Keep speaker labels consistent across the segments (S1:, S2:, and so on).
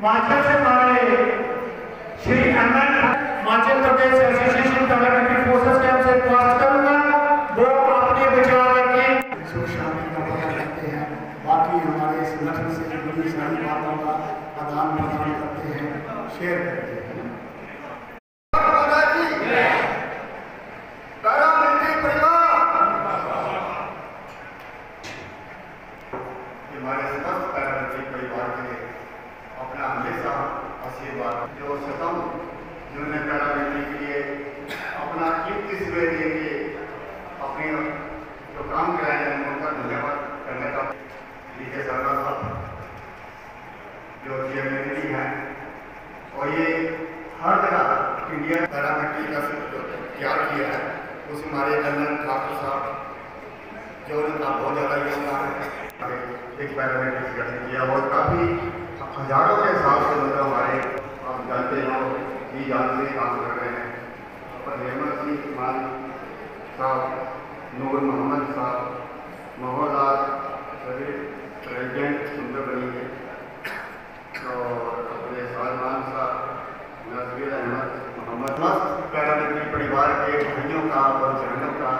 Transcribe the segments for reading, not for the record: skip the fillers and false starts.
S1: हिमाचल से हमारे श्री अमन Himachal Pradesh association paramilitary forces के हमसे रिक्वेस्ट करूंगा वो अपने विचार रखें,
S2: सुख शांति का पता करते हैं। बाकी हमारे संगठन से जुड़ी सारी बातों का आदान प्रदान करते हैं, शेयर करते हैं।
S3: हमारे समस्त पैरामिलिट्री परिवार के लिए अपना हमेशा आशीर्वाद, जो सतम जिन्होंने पैरामिलिट्री के लिए अपना कीमती समय दे के अपने जो काम कराए हैं उनका धन्यवाद करने का डीके शर्मा साहब जो चेयरमैन भी हैं, और ये हर जगह इंडिया पैरामिलिट्री का तैयार किया है उस हमारे जनरल ठाकुर साहब जो उनका बहुत ज़्यादा योगदान है एक पैरामिलिट्री गठन किया और काफ़ी हजारों के हिसाब से मतलब हमारे आप जानते हो ये जान से काम कर रहे हैं। और हेमंत सिंह मान साहब, नूर मोहम्मद साहब, मोहल्लाल प्रेसिडेंट सुंदर बनी है, और अपने सलमान साहब, नजवीर अहमद मोहम्मद, मस्त पैरामिलिट्री परिवार के भाइयों का और बहनों का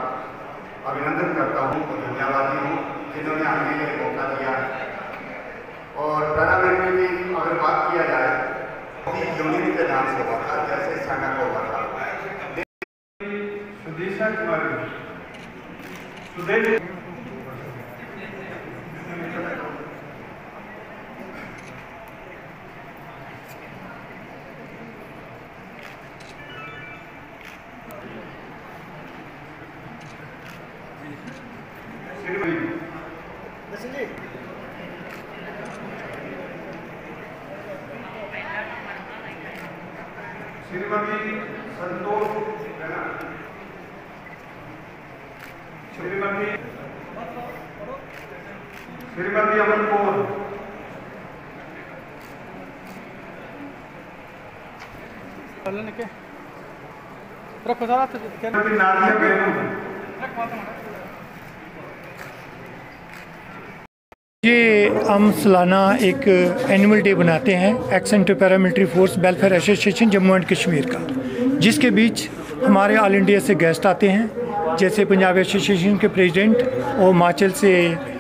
S3: अभिनंदन करता हूँ और धन्यवादी हूँ जिन्होंने हमें ये मौका दिया है। और पैरामिलिट्री की अगर बात किया जाए यूनिट के नाम से हुआ था, जैसे सेना को हुआ था
S1: सुदेशा कुमारी सुदेश श्रीमती संतोष रैना, श्रीमती अमन कौर,
S4: रखो सारा
S1: श्रीमती नाजिया बेगम।
S5: ये हम सालाना एक एनुअल डे बनाते हैं action to paramilitary force welfare association Jammu and Kashmir का, जिसके बीच हमारे ऑल इंडिया से गेस्ट आते हैं, जैसे पंजाब एसोसिएशन के प्रेसिडेंट और हिमाचल से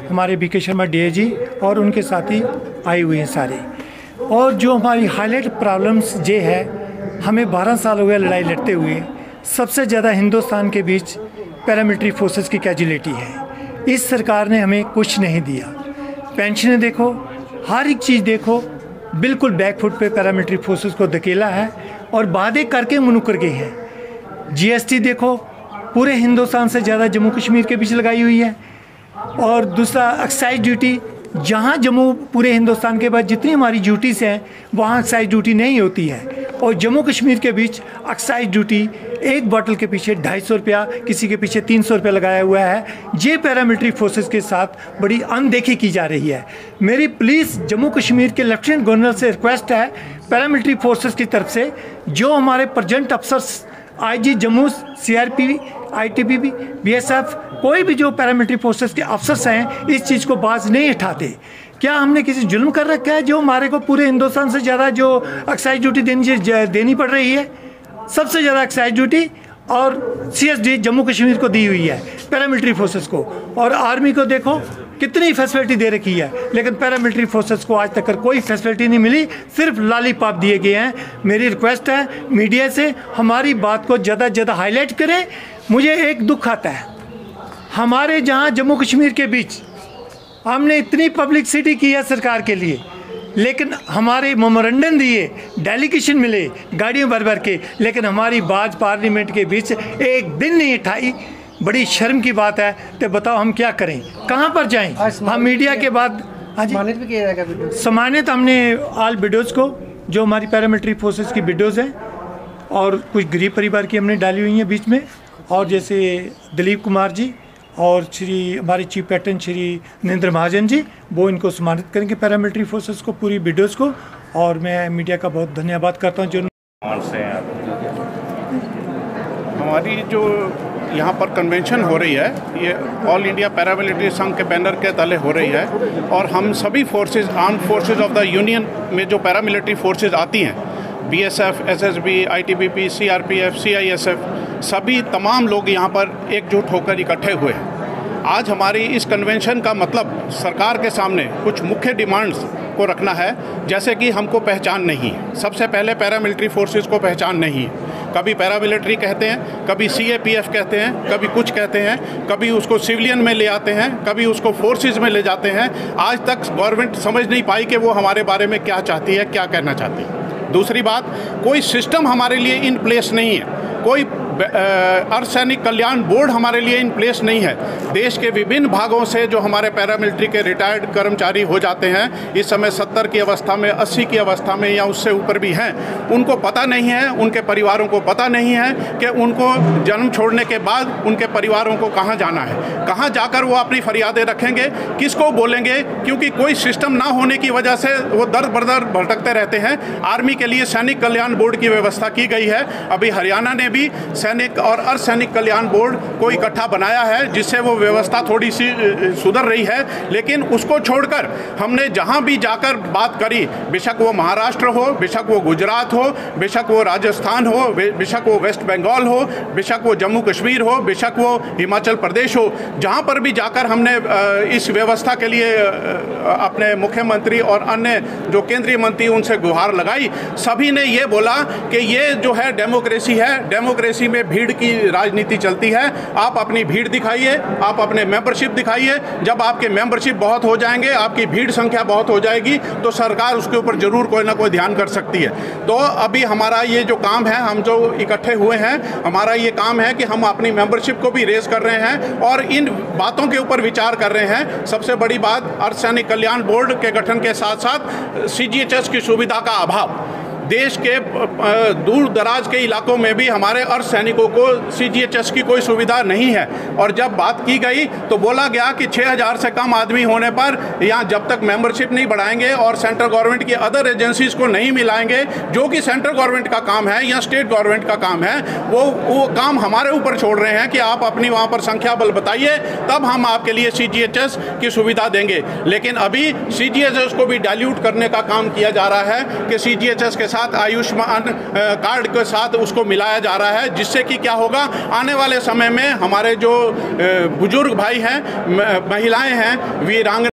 S5: हमारे बीके शर्मा डीआईजी और उनके साथी आए हुए हैं सारे। और जो हमारी हाईलाइट प्रॉब्लम्स ये है, हमें 12 साल हो गए लड़ाई लड़ते हुए, सबसे ज़्यादा हिंदुस्तान के बीच पैरामिलिट्री फोर्सेस की कैजुअलिटी है। इस सरकार ने हमें कुछ नहीं दिया, पेंशनें देखो, हर एक चीज़ देखो, बिल्कुल बैकफुट पे पैरामिलिट्री फोर्सेस को धकेला है और वादे करके मुनकर गए हैं। जीएसटी देखो, पूरे हिंदुस्तान से ज़्यादा जम्मू कश्मीर के बीच लगाई हुई है। और दूसरा एक्साइज ड्यूटी, जहाँ जम्मू पूरे हिंदुस्तान के बाद जितनी हमारी ड्यूटीज़ हैं वहाँ एक्साइज ड्यूटी नहीं होती है, और जम्मू कश्मीर के बीच एक्साइज ड्यूटी एक बॉटल के पीछे 250 रुपया, किसी के पीछे 300 रुपया लगाया हुआ है। ये पैरामिलिट्री फोर्सेस के साथ बड़ी अनदेखी की जा रही है। मेरी पुलिस जम्मू कश्मीर के लेफ्टिनेंट गवर्नर से रिक्वेस्ट है पैरामिलिट्री फोर्सेस की तरफ से, जो हमारे present officers IG Jammu, CRP, ITBP, BSF, कोई भी जो पैरामिलिट्री फोर्सेस के अफसर्स हैं इस चीज़ को बाज नहीं उठाते। क्या हमने किसी जुल्म कर रखा है जो हमारे को पूरे हिंदुस्तान से ज़्यादा जो एक्साइज ड्यूटी देनी पड़ रही है? सबसे ज़्यादा एक्साइज ड्यूटी और सीएसडी जम्मू कश्मीर को दी हुई है पैरामिलिट्री फोर्सेस को, और आर्मी को देखो कितनी फैसिलिटी दे रखी है, लेकिन पैरामिलिट्री फोर्सेस को आज तक कोई फैसिलिटी नहीं मिली, सिर्फ लॉलीपॉप दिए गए हैं। मेरी रिक्वेस्ट है मीडिया से हमारी बात को ज़्यादा से ज़्यादा हाईलाइट करें। मुझे एक दुख आता है, हमारे जहाँ जम्मू कश्मीर के बीच हमने इतनी पब्लिसिटी की है सरकार के लिए, लेकिन हमारे मेमोरेंडम दिए, डेलीगेशन मिले गाड़ियों भर भर के, लेकिन हमारी बात पार्लियामेंट के बीच एक दिन नहीं उठाई। बड़ी शर्म की बात है। तो बताओ हम क्या करें, कहाँ पर जाएं? हम मीडिया के बाद
S4: सम्मानित भी किया जाएगा।
S5: सम्मानित हमने ऑल विडोज़ को, जो हमारी पैरामिलिट्री फोर्सेस की विडोज़ हैं, और कुछ गरीब परिवार की हमने डाली हुई हैं बीच में, और जैसे दिलीप कुमार जी और श्री हमारे चीफ पैटर्न श्री नरेंद्र महाजन जी, वो इनको सम्मानित करेंगे पैरामिलिट्री फोर्सेस को, पूरी विडोज़ को। और मैं मीडिया का बहुत धन्यवाद करता हूँ जो
S6: हमारी जो यहाँ पर कन्वेंशन हो रही है, ये ऑल इंडिया पैरामिलिट्री संघ के बैनर के तले हो रही है और हम सभी forces, arm forces of the union में जो पैरामिलिट्री फोर्सेस आती हैं, BSF, SSB, ITBP, CRPF, CISF, सभी तमाम लोग यहाँ पर एकजुट होकर इकट्ठे हुए हैं। आज हमारी इस कन्वेंशन का मतलब सरकार के सामने कुछ मुख्य डिमांड्स को रखना है, जैसे कि हमको पहचान नहीं है। सबसे पहले पैरामिलिट्री फोर्सेस को पहचान नहीं है। कभी पैरामिलिट्री कहते हैं, कभी CAPF कहते हैं, कभी कुछ कहते हैं, कभी उसको सिविलियन में ले आते हैं, कभी उसको फोर्सेस में ले जाते हैं। आज तक गवर्नमेंट समझ नहीं पाई कि वो हमारे बारे में क्या चाहती है, क्या कहना चाहती है। दूसरी बात, कोई सिस्टम हमारे लिए इन प्लेस नहीं है, कोई अर्धसैनिक कल्याण बोर्ड हमारे लिए इन प्लेस नहीं है। देश के विभिन्न भागों से जो हमारे पैरामिलिट्री के रिटायर्ड कर्मचारी हो जाते हैं, इस समय 70 की अवस्था में, 80 की अवस्था में या उससे ऊपर भी हैं, उनको पता नहीं है, उनके परिवारों को पता नहीं है कि उनको जन्म छोड़ने के बाद उनके परिवारों को कहाँ जाना है, कहाँ जाकर वो अपनी फरियादें रखेंगे, किसको बोलेंगे, क्योंकि कोई सिस्टम ना होने की वजह से वो दर बदर भटकते रहते हैं। आर्मी के लिए सैनिक कल्याण बोर्ड की व्यवस्था की गई है। अभी हरियाणा ने भी सैनिक और अर्धसैनिक कल्याण बोर्ड को इकट्ठा बनाया है, जिससे वो व्यवस्था थोड़ी सी सुधर रही है। लेकिन उसको छोड़कर हमने जहां भी जाकर बात करी, बेशक वो महाराष्ट्र हो, बेशक वो गुजरात हो, बेशक वो राजस्थान हो, बेशक वो वेस्ट बंगाल हो, बेशक वो जम्मू कश्मीर हो, बेशक वो हिमाचल प्रदेश हो, जहां पर भी जाकर हमने इस व्यवस्था के लिए अपने मुख्यमंत्री और अन्य जो केंद्रीय मंत्री उनसे गुहार लगाई, सभी ने ये बोला कि ये जो है डेमोक्रेसी है, डेमोक्रेसी में भीड़ की राजनीति चलती है। आप अपनी भीड़ दिखाइए, आप अपने मेंबरशिप दिखाइए। जब आपके मेंबरशिप बहुत हो जाएंगे, आपकी भीड़ संख्या बहुत हो जाएगी, तो सरकार उसके ऊपर जरूर कोई ना कोई ध्यान कर सकती है। तो अभी हमारा ये जो काम है, हम जो इकट्ठे हुए हैं, हमारा ये काम है कि हम अपनी मेंबरशिप को भी रेज कर रहे हैं और इन बातों के ऊपर विचार कर रहे हैं। सबसे बड़ी बात, अर्धसैनिक कल्याण बोर्ड के गठन के साथ साथ CGHS की सुविधा का अभाव। देश के दूर दराज के इलाकों में भी हमारे अर्धसैनिकों को CGHS की कोई सुविधा नहीं है। और जब बात की गई तो बोला गया कि 6000 से कम आदमी होने पर यहाँ जब तक मेंबरशिप नहीं बढ़ाएंगे और सेंट्रल गवर्नमेंट की अदर एजेंसीज को नहीं मिलाएंगे, जो कि सेंट्रल गवर्नमेंट का काम है या स्टेट गवर्नमेंट का काम है, वो काम हमारे ऊपर छोड़ रहे हैं कि आप अपनी वहाँ पर संख्या बल बताइए, तब हम आपके लिए CGHS की सुविधा देंगे। लेकिन अभी CGHS को भी डाइल्यूट करने का काम किया जा रहा है कि CGHS के साथ आयुष्मान कार्ड के साथ उसको मिलाया जा रहा है, जिससे कि क्या होगा, आने वाले समय में हमारे जो बुजुर्ग भाई हैं, महिलाएं हैं, वीरांगना